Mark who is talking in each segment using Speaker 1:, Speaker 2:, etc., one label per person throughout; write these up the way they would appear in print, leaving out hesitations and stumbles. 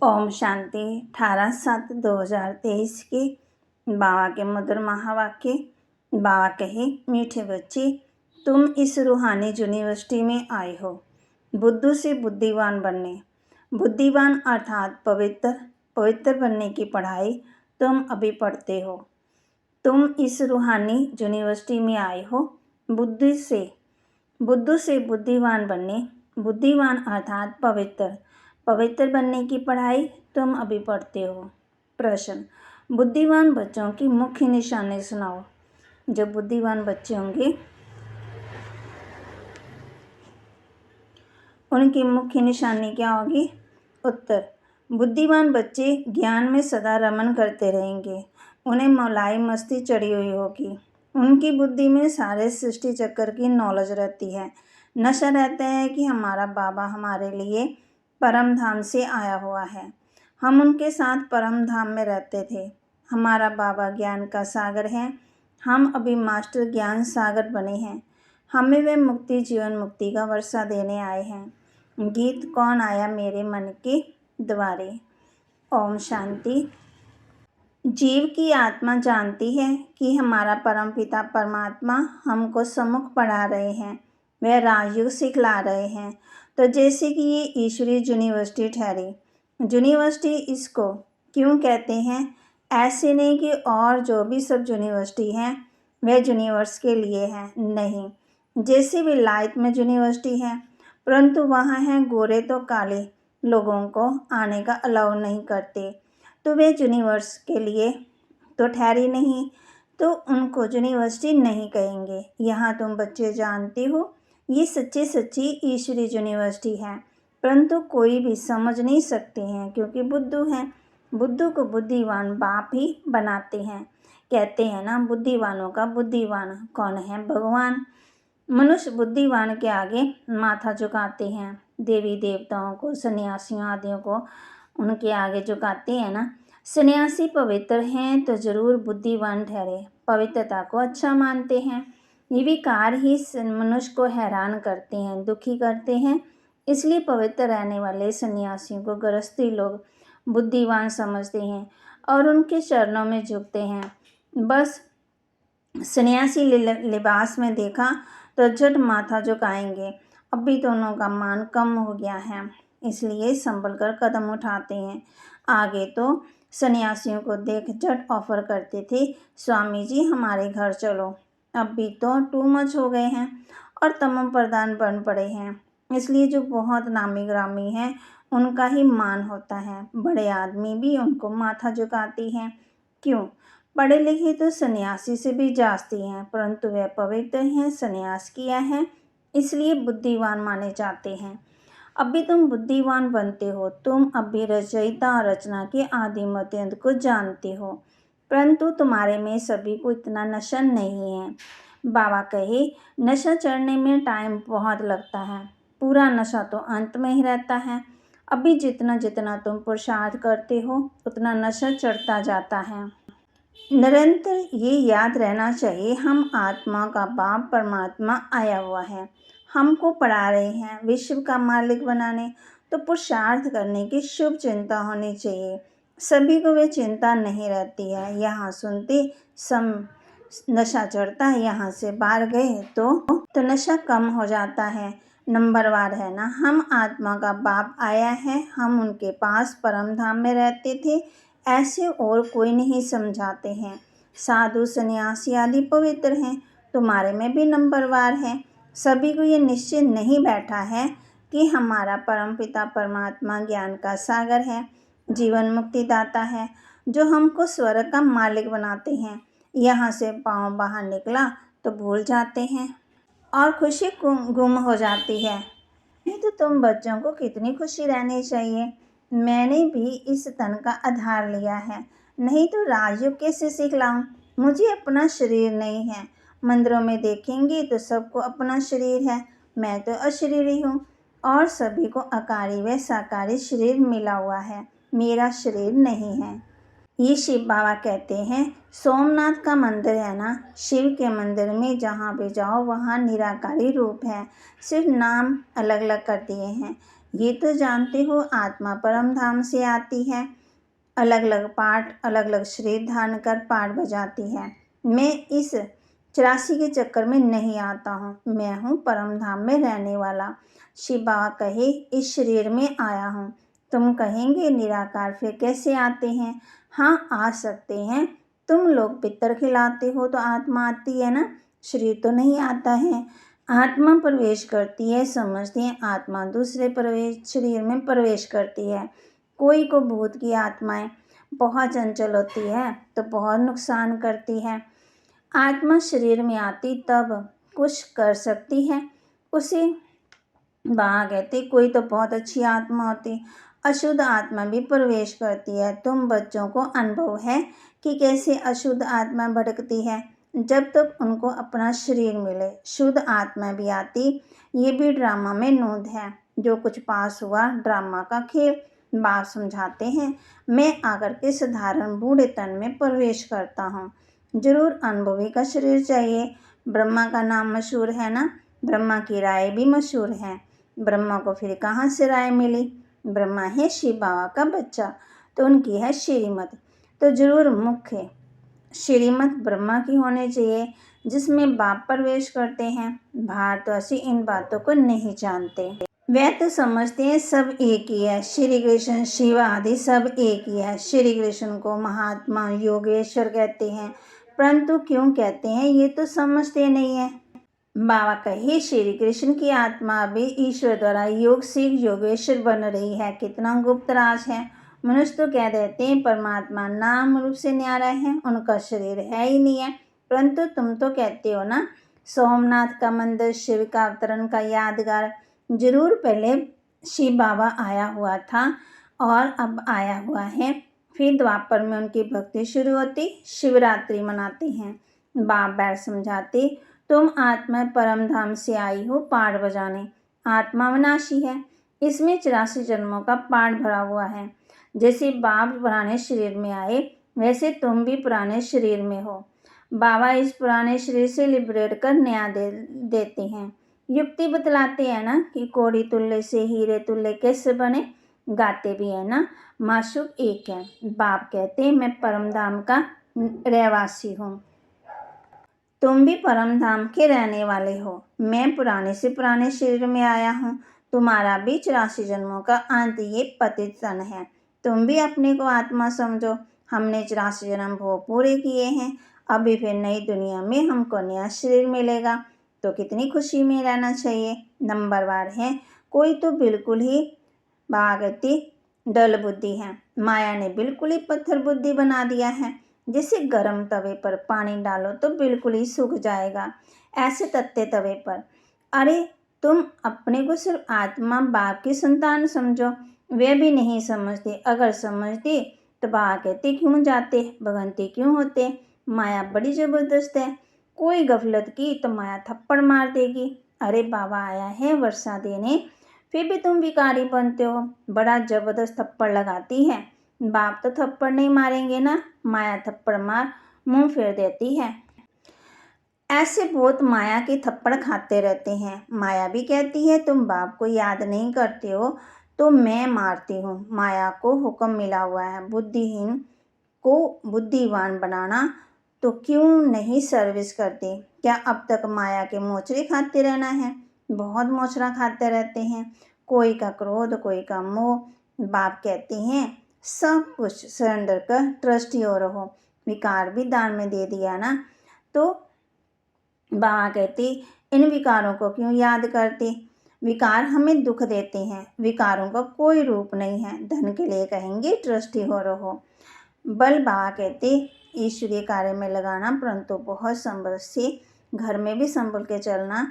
Speaker 1: ओम शांति। 18/7/2023 के बाबा के मधुर महावाक्य। बाबा कहे, मीठे बच्चे, तुम इस रूहानी यूनिवर्सिटी में आए हो बुद्धू से बुद्धिवान बनने। बुद्धिवान अर्थात पवित्र बनने की पढ़ाई तुम अभी पढ़ते हो। तुम इस रूहानी यूनिवर्सिटी में आए हो बुद्धू से बुद्धिवान बनने। बुद्धिवान अर्थात पवित्र बनने की पढ़ाई तुम अभी पढ़ते हो। प्रश्न, बुद्धिमान बच्चों की मुख्य निशानी सुनाओ। जो बुद्धिमान बच्चे होंगे उनकी मुख्य निशानी क्या होगी? उत्तर, बुद्धिमान बच्चे ज्ञान में सदा रमन करते रहेंगे। उन्हें मौलाई मस्ती चढ़ी हुई होगी। उनकी बुद्धि में सारे सृष्टि चक्र की नॉलेज रहती है। नशा रहता है कि हमारा बाबा हमारे लिए परम धाम से आया हुआ है। हम उनके साथ परम धाम में रहते थे। हमारा बाबा ज्ञान का सागर है। हम अभी मास्टर ज्ञान सागर बने हैं। हमें वे मुक्ति जीवन मुक्ति का वर्षा देने आए हैं। गीत कौन आया मेरे मन के द्वारे। ओम शांति। जीव की आत्मा जानती है कि हमारा परम पिता परमात्मा हमको सम्मुख पढ़ा रहे हैं, वह राजयोग सिखला रहे हैं। तो जैसे कि ये ईश्वरीय यूनिवर्सिटी ठहरी। यूनिवर्सिटी इसको क्यों कहते हैं? ऐसे नहीं कि और जो भी सब यूनिवर्सिटी हैं वह यूनिवर्स के लिए है, नहीं। जैसे विलायत में यूनिवर्सिटी है, परंतु वहाँ हैं गोरे तो काले लोगों को आने का अलाउ नहीं करते, तो वे यूनिवर्स के लिए तो ठहरी नहीं, तो उनको यूनिवर्सिटी नहीं कहेंगे। यहाँ तुम बच्चे जानते हो ये सच्ची ईश्वरीय यूनिवर्सिटी है, परंतु कोई भी समझ नहीं सकते हैं क्योंकि बुद्धू हैं। बुद्धू को बुद्धिवान बाप ही बनाते हैं। कहते हैं ना, बुद्धिवानों का बुद्धिवान कौन है? भगवान। मनुष्य बुद्धिवान के आगे माथा झुकाते हैं। देवी देवताओं को, सन्यासियों आदियों को उनके आगे झुकाते हैं ना। सन्यासी पवित्र हैं तो जरूर बुद्धिवान ठहरे। पवित्रता को अच्छा मानते हैं। ये विकार ही मनुष्य को हैरान करते हैं, दुखी करते हैं। इसलिए पवित्र रहने वाले सन्यासियों को गृहस्थी लोग बुद्धिवान समझते हैं और उनके चरणों में झुकते हैं। बस सन्यासी लिबास में देखा तो झट माथा झुकाएंगे। अब भी दोनों का मान कम हो गया है, इसलिए संभल कर कदम उठाते हैं। आगे तो सन्यासियों को देख झट ऑफर करते थे, स्वामी जी हमारे घर चलो। अब भी तो टू मच हो गए हैं और तमम प्रधान बन पड़े हैं। इसलिए जो बहुत नामी ग्रामी हैं उनका ही मान होता है। बड़े आदमी भी उनको माथा झुकाती हैं। क्यों? पढ़े लिखे तो सन्यासी से भी जास्ती हैं, परंतु वे पवित्र हैं, सन्यास किया है, इसलिए बुद्धिवान माने जाते हैं। अब भी तुम बुद्धिवान बनते हो। तुम अब भी रचयिता और रचना के आदि मत्यंत को जानते हो, परंतु तुम्हारे में सभी को इतना नशा नहीं है। बाबा कहे, नशा चढ़ने में टाइम बहुत लगता है, पूरा नशा तो अंत में ही रहता है। अभी जितना तुम पुरुषार्थ करते हो उतना नशा चढ़ता जाता है। निरंतर ये याद रहना चाहिए, हम आत्मा का बाप परमात्मा आया हुआ है, हमको पढ़ा रहे हैं विश्व का मालिक बनाने। तो पुरुषार्थ करने की शुभ चिंता होनी चाहिए। सभी को वे चिंता नहीं रहती है। यहाँ सुनते नशा चढ़ता है, यहाँ से बाहर गए तो नशा कम हो जाता है। नंबरवार है ना, हम आत्मा का बाप आया है, हम उनके पास परम धाम में रहते थे, ऐसे और कोई नहीं समझाते हैं। साधु सन्यासी आदि पवित्र हैं, तुम्हारे में भी नंबरवार है। सभी को ये निश्चय नहीं बैठा है कि हमारा परमपिता परमात्मा ज्ञान का सागर है, जीवन मुक्ति दाता है, जो हमको स्वर्ग का मालिक बनाते हैं। यहाँ से पाँव बाहर निकला तो भूल जाते हैं और खुशी गुम हो जाती है। नहीं तो तुम बच्चों को कितनी खुशी रहनी चाहिए। मैंने भी इस तन का आधार लिया है, नहीं तो राजयोग कैसे सिखलाऊं? मुझे अपना शरीर नहीं है। मंदिरों में देखेंगे तो सबको अपना शरीर है, मैं तो अशरीरी हूँ और सभी को अकारी व साकारी शरीर मिला हुआ है, मेरा शरीर नहीं है। ये शिव बाबा कहते हैं, सोमनाथ का मंदिर है ना, शिव के मंदिर में जहाँ भी जाओ वहाँ निराकारी रूप है, सिर्फ नाम अलग अलग कर दिए हैं। ये तो जानते हो आत्मा परम धाम से आती है, अलग अलग पाठ अलग अलग शरीर धारण कर पाठ बजाती है। मैं इस 84 के चक्कर में नहीं आता हूँ, मैं हूँ परम धाम में रहने वाला। शिव बाबा कहे इस शरीर में आया हूँ। तुम कहेंगे निराकार फिर कैसे आते हैं? हाँ आ सकते हैं, तुम लोग पितर खिलाते हो तो आत्मा आती है ना, शरीर तो नहीं आता है। आत्मा प्रवेश करती है, समझते हैं आत्मा दूसरे शरीर में प्रवेश करती है। कोई को भूत की आत्माएं बहुत चंचल होती है तो बहुत नुकसान करती है। आत्मा शरीर में आती तब कुछ कर सकती है, उसे वहाँ कहते कोई तो बहुत अच्छी आत्मा होती, अशुद्ध आत्मा भी प्रवेश करती है। तुम बच्चों को अनुभव है कि कैसे अशुद्ध आत्मा भटकती है, जब तक उनको अपना शरीर मिले। शुद्ध आत्मा भी आती, ये भी ड्रामा में नोंद है। जो कुछ पास हुआ ड्रामा का खेल, बाप समझाते हैं। मैं आकर के साधारण बूढ़े तन में प्रवेश करता हूँ। जरूर अनुभवी का शरीर चाहिए। ब्रह्मा का नाम मशहूर है ना, ब्रह्मा की राय भी मशहूर है। ब्रह्मा को फिर कहाँ से राय मिली? ब्रह्मा है शिव बाबा का बच्चा, तो उनकी है श्रीमत, तो जरूर मुख्य श्रीमत ब्रह्मा की होनी चाहिए, जिसमें बाप प्रवेश करते हैं। भारतवासी इन बातों को नहीं जानते, वे तो समझते हैं सब एक ही है, श्री कृष्ण शिव आदि सब एक ही है। श्री कृष्ण को महात्मा योगेश्वर कहते हैं, परंतु क्यों कहते हैं ये तो समझते नहीं है। बाबा कहे श्री कृष्ण की आत्मा भी ईश्वर द्वारा योग सीख योगेश्वर बन रही है। कितना गुप्त राज है। मनुष्य तो कह देते हैं परमात्मा नाम रूप से न्यारा है, उनका शरीर है ही नहीं है, परंतु तुम तो कहते हो ना सोमनाथ का मंदिर शिव का अवतरण का यादगार। जरूर पहले शिव बाबा आया हुआ था और अब आया हुआ है। फिर द्वापर में उनकी भक्ति शुरू होती, शिवरात्रि मनाते हैं। बाप बैठ समझाते, तुम आत्मा परम धाम से आई हो पाठ बजाने। आत्मा विनाशी है, इसमें 84 जन्मों का पाठ भरा हुआ है। जैसे बाप पुराने शरीर में आए, वैसे तुम भी पुराने शरीर में हो। बाबा इस पुराने शरीर से लिबरेट कर नया देते हैं। युक्ति बतलाते हैं ना कि कोड़ी तुल्ले से हीरे तुल्ले कैसे बने, गाते भी है ना माशूक एक है। बाप कहते हैं मैं परम धाम का रहवासी हूँ, तुम भी परम धाम के रहने वाले हो। मैं पुराने से पुराने शरीर में आया हूँ, तुम्हारा भी 84 जन्मों का अंत ये पतित तन है। तुम भी अपने को आत्मा समझो। हमने 84 जन्म भोग पूरे किए हैं, अभी फिर नई दुनिया में हमको नया शरीर मिलेगा, तो कितनी खुशी में रहना चाहिए। नंबरवार है, कोई तो बिल्कुल ही भागती डल बुद्धि है, माया ने बिल्कुल ही पत्थर बुद्धि बना दिया है। जैसे गर्म तवे पर पानी डालो तो बिल्कुल ही सूख जाएगा, ऐसे तत्ते तवे पर। अरे तुम अपने को सिर्फ आत्मा बाप की संतान समझो, वे भी नहीं समझते। अगर समझते तो बाबा कहते क्यों जाते, भगवंती क्यों होते। माया बड़ी ज़बरदस्त है, कोई गफलत की तो माया थप्पड़ मार देगी। अरे बाबा आया है वर्षा देने, फिर भी तुम भिखारी बनते हो, बड़ा ज़बरदस्त थप्पड़ लगाती है। बाप तो थप्पड़ नहीं मारेंगे ना, माया थप्पड़ मार मुंह फेर देती है। ऐसे बहुत माया के थप्पड़ खाते रहते हैं। माया भी कहती है तुम बाप को याद नहीं करते हो तो मैं मारती हूँ। माया को हुक्म मिला हुआ है बुद्धिहीन को बुद्धिवान बनाना, तो क्यों नहीं सर्विस करते। क्या अब तक माया के मोचरे खाते रहना है? बहुत मोचरा खाते रहते हैं, कोई का क्रोध कोई का मोह। बाप कहते हैं सब कुछ सरेंडर कर ट्रस्टी हो रहो। विकार भी दान में दे दिया ना, तो बाबा कहते इन विकारों को क्यों याद करते। विकार हमें दुख देते हैं, विकारों का कोई रूप नहीं है। धन के लिए कहेंगे ट्रस्टी हो रहो। बल बाबा कहते ईश्वरीय कार्य में लगाना, परंतु बहुत संभल से, घर में भी संभल के चलना।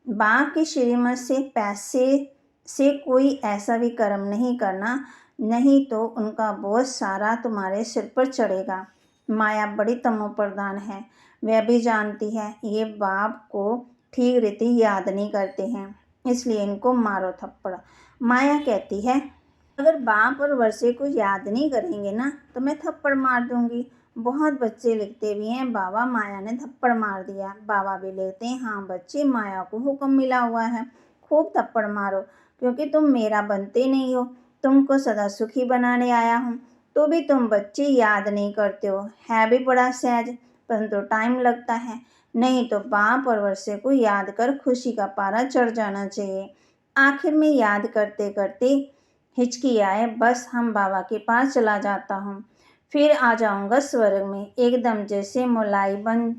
Speaker 1: बाप की श्रीमत से पैसे से कोई ऐसा भी कर्म नहीं करना, नहीं तो उनका बोझ सारा तुम्हारे सिर पर चढ़ेगा। माया बड़ी तमोप्रधान है, वह भी जानती है। ये बाप को ठीक रीति याद नहीं करते हैं, इसलिए इनको मारो थप्पड़। माया कहती है अगर बाप और वर्षे को याद नहीं करेंगे ना तो मैं थप्पड़ मार दूंगी। बहुत बच्चे लिखते भी हैं बाबा माया ने थप्पड़ मार दिया। बाबा भी लिखते हैं हाँ बच्चे माया को हुक्म मिला हुआ है खूब थप्पड़ मारो। क्योंकि तुम मेरा बनते नहीं हो। तुमको सदा सुखी बनाने आया हूँ, तो भी तुम बच्चे याद नहीं करते हो। है भी बड़ा सहज, परंतु टाइम लगता है। नहीं तो बाप और वर्षे को याद कर खुशी का पारा चढ़ जाना चाहिए। आखिर में याद करते करते हिचकी आए, बस हम बाबा के पास चला जाता हूँ, फिर आ जाऊँगा स्वर्ग में, एकदम जैसे मोलाई बन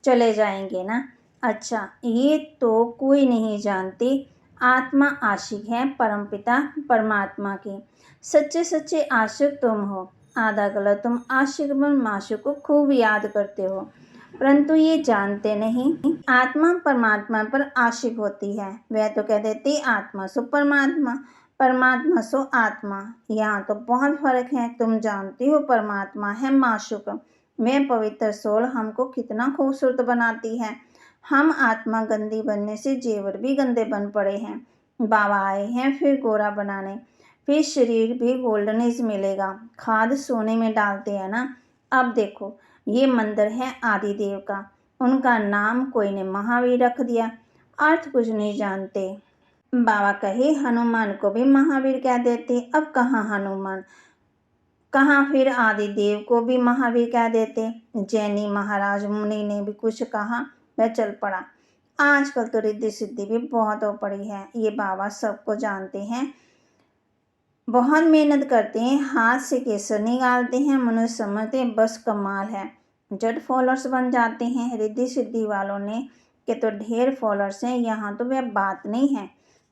Speaker 1: चले जाएंगे ना। अच्छा, ये तो कोई नहीं जानते, आत्मा आशिक है परमपिता परमात्मा की। सच्चे सच्चे आशिक तुम हो। आधा गलत, तुम आशिक बन माशूक को खूब याद करते हो, परंतु ये जानते नहीं आत्मा परमात्मा पर आशिक होती है। वह तो कह देती आत्मा सो परमात्मा, परमात्मा सो आत्मा। यहाँ तो बहुत फर्क है। तुम जानती हो परमात्मा है माशूक, वह पवित्र सोल हमको कितना खूबसूरत बनाती है। हम आत्मा गंदी बनने से जेवर भी गंदे बन पड़े हैं। बाबा आए हैं फिर गोरा बनाने, फिर शरीर भी गोल्डनिश मिलेगा। खाद सोने में डालते हैं ना। अब देखो, ये मंदिर है आदिदेव का, उनका नाम कोई ने महावीर रख दिया, अर्थ कुछ नहीं जानते। बाबा कहे हनुमान को भी महावीर कह देते, अब कहाँ हनुमान, कहाँ फिर आदिदेव को भी महावीर कह देते। जैनी महाराज मुनि ने भी कुछ कहा, वह चल पड़ा। आजकल तो रिद्धि सिद्धि भी बहुत हो पड़ी है, ये बाबा सबको जानते हैं। बहुत मेहनत करते हैं, हाथ से केसर निकालते हैं, मनुष्य समझते हैं बस कमाल है, जट फॉलोअर्स बन जाते हैं। रिद्धि सिद्धि वालों ने के तो ढेर फॉलोअर्स हैं, यहाँ तो वह बात नहीं है।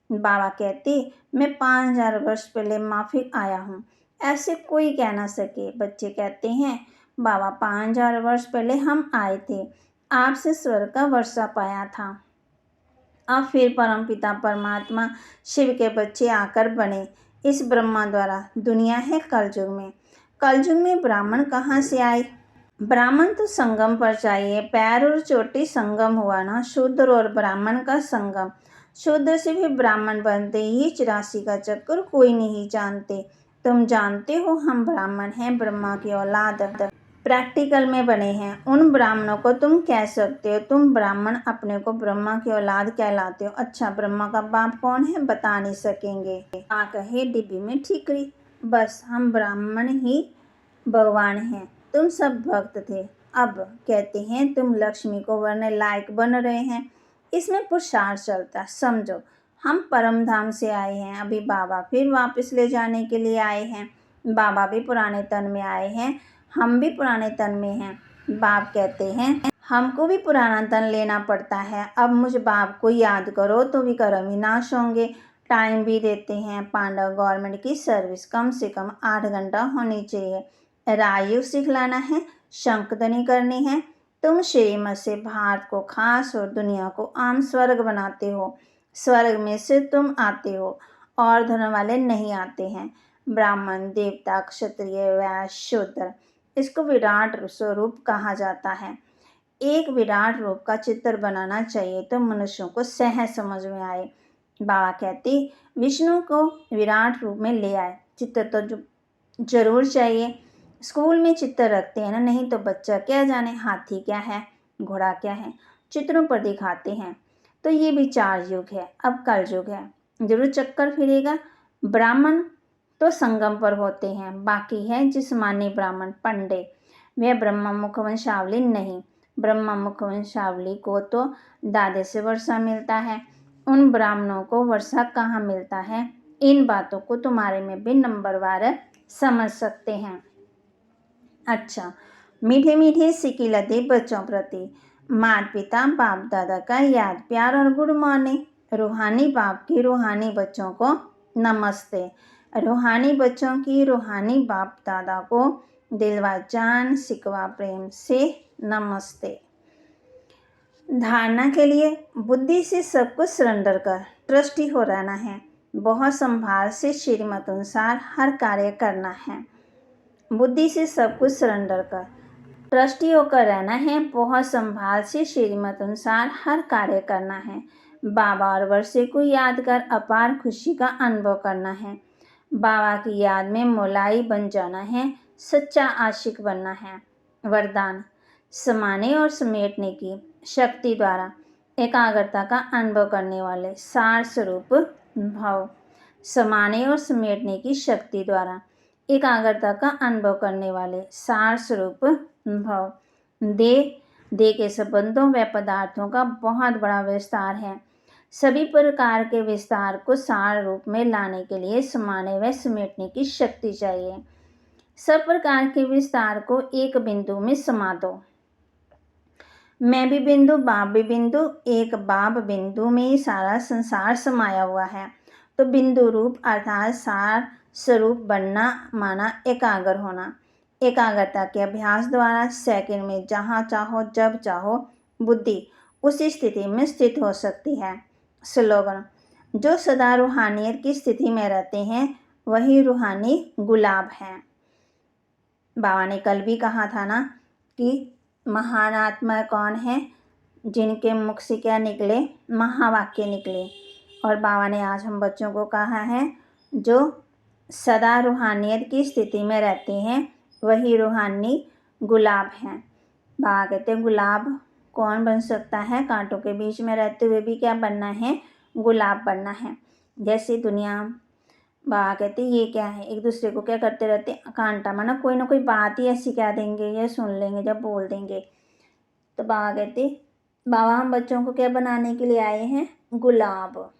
Speaker 1: बाबा कहते मैं 5000 वर्ष पहले माफिक आया हूँ, ऐसे कोई कह ना सके। बच्चे कहते हैं बाबा 5000 वर्ष पहले हम आए थे, आपसे स्वर्ग का वर्षा पाया था। अब फिर परमपिता परमात्मा शिव के बच्चे आकर बने इस ब्रह्मा द्वारा। दुनिया है कलयुग में, कलयुग में ब्राह्मण कहाँ से आए? ब्राह्मण तो संगम पर चाहिए, पैर और चोटी संगम हुआ ना, शूद्र और ब्राह्मण का संगम। शूद्र से भी ब्राह्मण बनते, ये 84 का चक्कर कोई नहीं जानते। तुम जानते हो हम ब्राह्मण हैं, ब्रह्मा की औलाद, प्रैक्टिकल में बने हैं। उन ब्राह्मणों को तुम कह सकते हो, तुम ब्राह्मण अपने को ब्रह्मा की औलाद कहलाते हो। अच्छा, ब्रह्मा का बाप कौन है बता नहीं सकेंगे। आ कहे डिब्बी में ठीकरी, बस हम ब्राह्मण ही भगवान हैं, तुम सब भक्त थे। अब कहते हैं तुम लक्ष्मी को वरने लायक बन रहे हैं, इसमें पुरुषार्थ चलता। समझो हम परम धाम से आए हैं, अभी बाबा फिर वापस ले जाने के लिए आए हैं। बाबा भी पुराने तन में आए हैं, हम भी पुराने तन में हैं। बाप कहते हैं हमको भी पुराना तन लेना पड़ता है। अब मुझ बाप को याद करो तो विक्रम विनाश होंगे। टाइम भी देते हैं, पांडव गवर्नमेंट की सर्विस कम से कम 8 घंटा होनी चाहिए। राजयोग सिखलाना है, शंखध्वनि करनी है। तुम श्रीमत से भारत को खास और दुनिया को आम स्वर्ग बनाते हो। स्वर्ग में से तुम आते हो और धर्म वाले नहीं आते हैं। ब्राह्मण, देवता, क्षत्रिय, वैश्य, शूद्र, इसको विराट स्वरूप कहा जाता है। एक विराट रूप का चित्र बनाना चाहिए तो मनुष्यों को सहज समझ में आए। बाबा कहते विष्णु को विराट रूप में ले आए। चित्र तो जरूर चाहिए। स्कूल में चित्र रखते हैं ना, नहीं तो बच्चा क्या जाने हाथी क्या है, घोड़ा क्या है, चित्रों पर दिखाते हैं। तो ये भी 4 युग है, अब कल युग है, जरूर चक्कर फिरेगा। ब्राह्मण तो संगम पर होते हैं, बाकी है जिस्मानी ब्राह्मण पंडे, वह ब्रह्मा मुख वंशावली नहीं। ब्रह्मा मुख वंशावली को तो दादे से वर्षा मिलता है, उन ब्राह्मणों को वर्षा कहाँ मिलता है? इन बातों को तुम्हारे में भी नंबरवार समझ सकते हैं। अच्छा, मीठे मीठे सिक्की लदे बच्चों प्रति माता पिता बाप दादा का याद प्यार और गुड मॉर्निंग। रूहानी बाप की रूहानी बच्चों को नमस्ते। रूहानी बच्चों की रूहानी बाप दादा को दिलवा जान सिकवा प्रेम से नमस्ते। धारणा के लिए बुद्धि से सब कुछ सरेंडर कर ट्रस्टी हो रहना है, बहुत संभाल से श्रीमत अनुसार हर कार्य करना है। बुद्धि से सब कुछ सरेंडर कर ट्रस्टी होकर रहना है, बहुत संभाल से श्रीमत अनुसार हर कार्य करना है। बाबा और वर्षे को याद कर अपार खुशी का अनुभव करना है। बाबा की याद में मोलाई बन जाना है, सच्चा आशिक बनना है। वरदान, समाने और समेटने की शक्ति द्वारा एकाग्रता का अनुभव करने वाले सार स्वरूप भव। समाने और समेटने की शक्ति द्वारा एकाग्रता का अनुभव करने वाले सार स्वरूप भाव। देह के संबंधों व पदार्थों का बहुत बड़ा विस्तार है। सभी प्रकार के विस्तार को सार रूप में लाने के लिए समाने व समेटने की शक्ति चाहिए। सब प्रकार के विस्तार को एक बिंदु में समा दो। मैं भी बिंदु, बाप भी बिंदु, एक बाप बिंदु में ही सारा संसार समाया हुआ है। तो बिंदु रूप अर्थात सार स्वरूप बनना माना एकाग्र होना। एकाग्रता के अभ्यास द्वारा सेकंड में जहाँ चाहो जब चाहो बुद्धि उसी स्थिति में स्थित हो सकती है। स्लोगन: जो सदा रूहानियत की स्थिति में रहते हैं वही रूहानी गुलाब हैं। बाबा ने कल भी कहा था ना कि महान आत्मा कौन है, जिनके मुख से क्या निकले, महावाक्य निकले। और बाबा ने आज हम बच्चों को कहा है जो सदा रूहानियत की स्थिति में रहते हैं वही रूहानी गुलाब हैं। बाबा कहते हैं गुलाब कौन बन सकता है, कांटों के बीच में रहते हुए भी क्या बनना है, गुलाब बनना है। जैसे दुनिया, बाबा कहते ये क्या है, एक दूसरे को क्या करते रहते, कांटा माना कोई ना कोई बात ही ऐसी कह देंगे या सुन लेंगे जब बोल देंगे। तो बाबा कहते बाबा हम बच्चों को क्या बनाने के लिए आए हैं, गुलाब।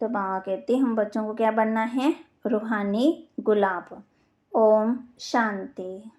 Speaker 1: तो बाबा कहते हम बच्चों को क्या बनना है, रूहानी गुलाब। ओम शांति।